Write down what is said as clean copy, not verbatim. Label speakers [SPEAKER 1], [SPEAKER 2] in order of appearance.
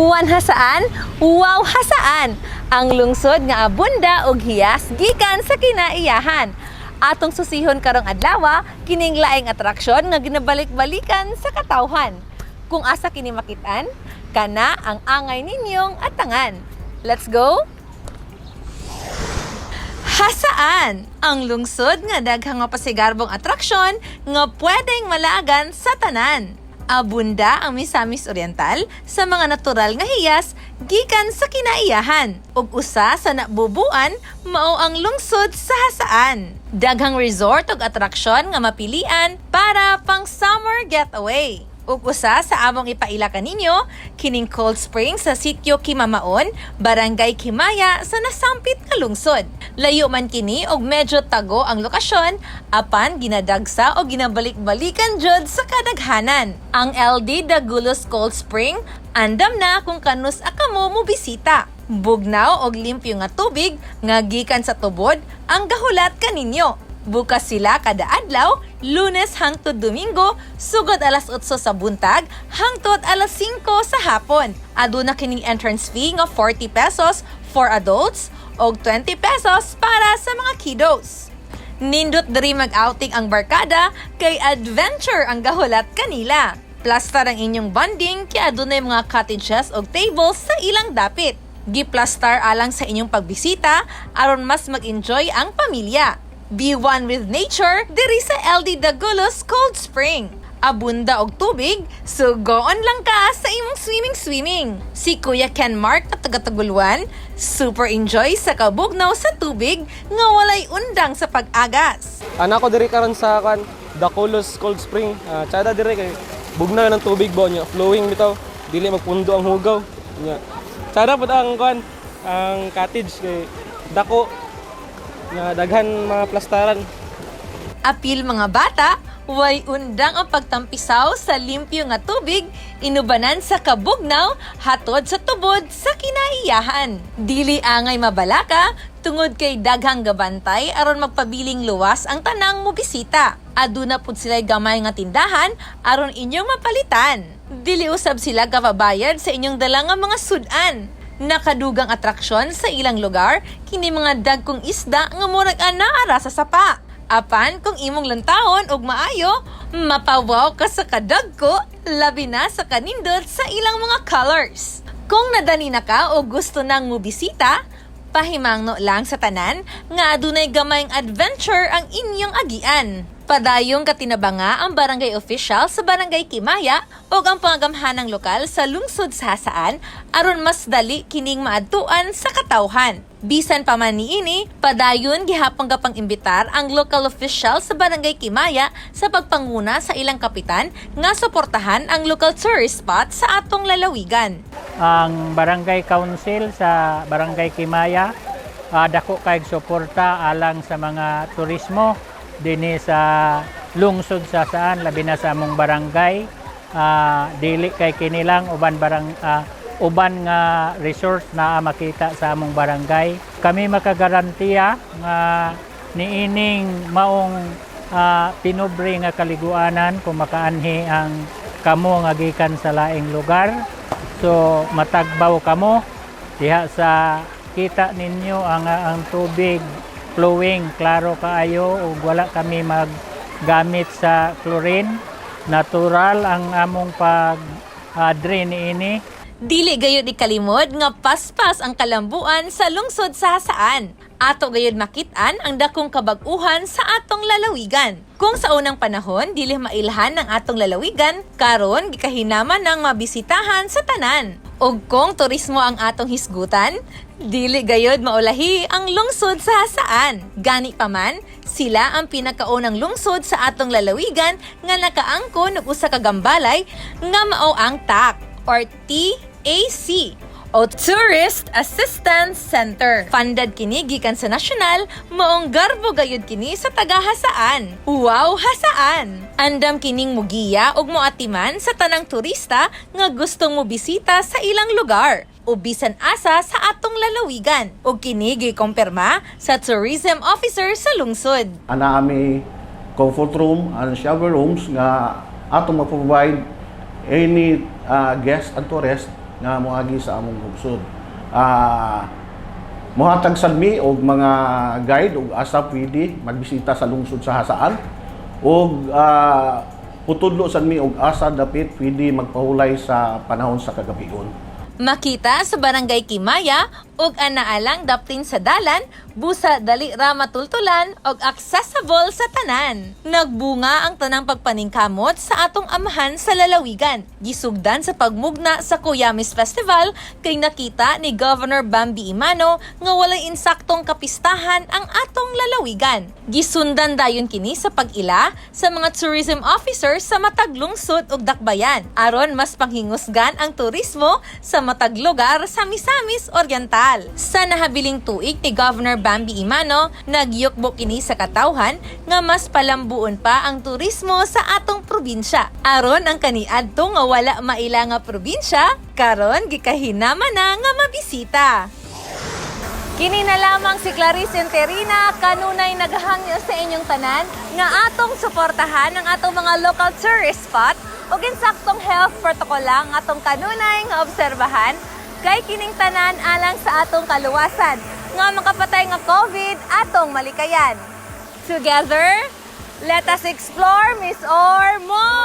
[SPEAKER 1] Uwan hasaan, wow hasaan. Ang lungsod nga abunda og hiyas gikan sa kinaiyahan. Atong susihon karong adlaw, kining laing atraksyon nga ginabalik-balikan sa katawhan. Kung asa kini makitaan, kana ang angay ninyong atangan. Let's go! Hasaan ang lungsod nga daghang mapasigarbong atraksyon nga pwedeng malagan sa tanan. Abunda ang Misamis Oriental sa mga natural nga hiyas gikan sa kinaiyahan ug usa sa nabubuan mao ang lungsod sa Hasaan. Daghang resort ug atraksyon nga mapilian para pang summer getaway. Ug usa sa among ipaila kaninyo kining Cold Spring sa Sitio Kimamaon, Barangay Kimaya sa nasampit nga lungsod. Layo man kini og medyo tago ang lokasyon, apan ginadagsa o ginabalik-balikan jud sa kadaghanan. Ang LD Dagulos Cold Spring andam na kung kanus akamo mo bisita. Bugnaw og limpyo nga tubig nga gikan sa tubod ang gahulat kaninyo. Bukas sila kada adlaw, Lunes hangtod Domingo, sugod alas 8 sa buntag, hangtod alas 5 sa hapon. Aduna kining entrance fee nga 40 pesos for adults o 20 pesos para sa mga kiddos. Nindot diri mag-outing ang barkada kay adventure ang gahulat kanila. Plastar ang inyong bonding kay adunay mga cottages o tables sa ilang dapit. Giplastar alang sa inyong pagbisita aron mas mag-enjoy ang pamilya. Be one with nature diri sa LD Dagulos Cold Spring. Abunda og tubig, so go on lang ka sa imong swimming. Si Kuya Ken Mark at taga-Taguluan, super enjoy sa kabugnaw sa tubig nga walay undang sa pag-agas.
[SPEAKER 2] Anak ko diri karon sa Dagulos Cold Spring. Tsada diri kay bugnaw ng tubig bo nya, flowing bitaw, dili magpundo ang hugaw. Nya. Tsada pud ang ang cottage kay dako nga daghan mga plastaran.
[SPEAKER 1] Apil mga bata, way undang ang pagtampisaw sa limpyo nga tubig, inubanan sa kabugnaw, hatod sa tubod sa kinaiyahan. Dili angay mabalaka, tungod kay daghang gabantay aron magpabiling luwas ang tanang mo bisita. Aduna pud sila'y gamay nga tindahan aron inyong mapalitan. Dili usab sila gapabayad sa inyong dala nga mga sudan. Nakadugang atraksyon sa ilang lugar, kini mga dagkong isda nga murag anaara sa sapa. Apan kung imong lantahon og maayo, mapawaw ka sa kadagko, labi na sa kanindot sa ilang mga colors. Kung nadani na ka o gusto nang mubisita, pahimangno lang sa tanan nga adunay gamayng adventure ang inyong agian. Padayong katinabanga ang barangay official sa Barangay Kimaya o ang pangagamhanang lokal sa lungsod sa Hasaan aron mas dali kining maadtuan sa katawhan. Bisan pa man niini, padayon gihapon gapang imbitar ang local official sa Barangay Kimaya sa pagpanguna sa ilang kapitan nga suportahan ang local tourist spot sa atong lalawigan.
[SPEAKER 3] Ang Barangay Council sa Barangay Kimaya dako kay suporta alang sa mga turismo dinhi sa lungsod sa Hasaan, labi na sa among barangay. Dili kay kinilang uban nga resort na makita sa among barangay. Kami makagarantiya nga niining maong pinobre nga kaliguanan kung makaanhi ang kamo nga gikan sa laing lugar. So matagbaw kamo diha sa kita ninyo ang tubig flowing, klaro kaayo ug wala kami maggamit sa chlorine. Natural ang among pag-drain ini.
[SPEAKER 1] Dili gayud ikalimod nga paspas ang kalambuan sa lungsod sa Hasaan. Ato gayud makitaan ang dakong kabag-uhan sa atong lalawigan. Kung sa unang panahon dili mailhan ng atong lalawigan, karon gikahinaman ng mabisitahan sa tanan. Ug kung turismo ang atong hisgutan, dili gayud maulahi ang lungsod sa Hasaan. Gani pa man, sila ang pinakaunang lungsod sa atong lalawigan nga nakaangkon og usa ka gambalay nga mao ang TAC or TAC o Tourist Assistance Center. Funded kini gikan sa nasyonal, maong garbo gayud kini sa taga-Hasaan. Wow, Hasaan! Andam kining mugiya ug moatiman sa tanang turista nga gustong mobisita sa ilang lugar o bisan asa sa atong lalawigan. Ug kini gikumpirma sa tourism officer sa lungsod.
[SPEAKER 4] Ana ami comfort room and shower rooms nga atong ma-provide any guest and tourist nga moagi sa among lungsod. Mohatag sad mi og mga guide og asa pwede magbisita sa lungsod sa Hasaan og putudlo sad mi og asa dapit pwede magpahulay sa panahon sa kagabion.
[SPEAKER 1] Makita sa Barangay Kimaya ug anaalang daptin sa dalan, busa dali ra matultulan ug accessible sa tanan. Nagbunga ang tanang pagpaningkamot sa atong amahan sa lalawigan. Gisugdan sa pagmugna sa Kuyamis Festival kay nakita ni Governor Bambi Imano nga walay insaktong kapistahan ang atong lalawigan. Gisundan dayon kini sa pag-ila sa mga tourism officers sa matag lungsod ug dakbayan aron mas panghingusgan ang turismo sa matag lugar sa Misamis Oriental. Sa nahabiling tuig ni Governor Bambi Imano, nagyukbo kini sa katawhan nga mas palambuon pa ang turismo sa atong probinsya. Aron ang kaniadto nga wala maila nga probinsya, karon gikahinama na nga mabisita. Kini na lamang si Clarice Enterina, kanunay naghangyo sa inyong tanan nga atong suportahan ang atong mga local tourist spot ug insaktong health protocol lang atong kanunay nga obserbahan kay kining tanan alang sa atong kaluwasan nga makapatay nga COVID atong malikayan. Together, let us explore Miss Ormo!